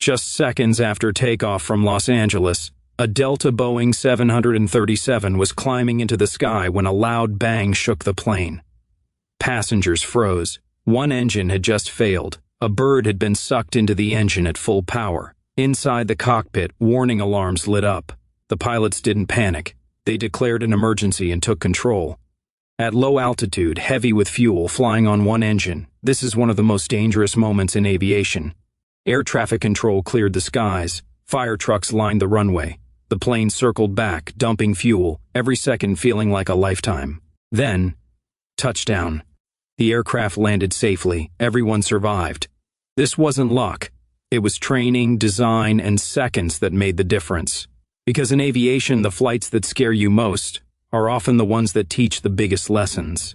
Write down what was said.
Just seconds after takeoff from Los Angeles, a Delta Boeing 737 was climbing into the sky when a loud bang shook the plane. Passengers froze. One engine had just failed. A bird had been sucked into the engine at full power. Inside the cockpit, warning alarms lit up. The pilots didn't panic. They declared an emergency and took control. At low altitude, heavy with fuel, flying on one engine, this is one of the most dangerous moments in aviation. Air traffic control cleared the skies. Fire trucks lined the runway. The plane circled back, dumping fuel, every second feeling like a lifetime. Then, touchdown. The aircraft landed safely. Everyone survived. This wasn't luck. It was training, design, and seconds that made the difference. Because in aviation, the flights that scare you most are often the ones that teach the biggest lessons.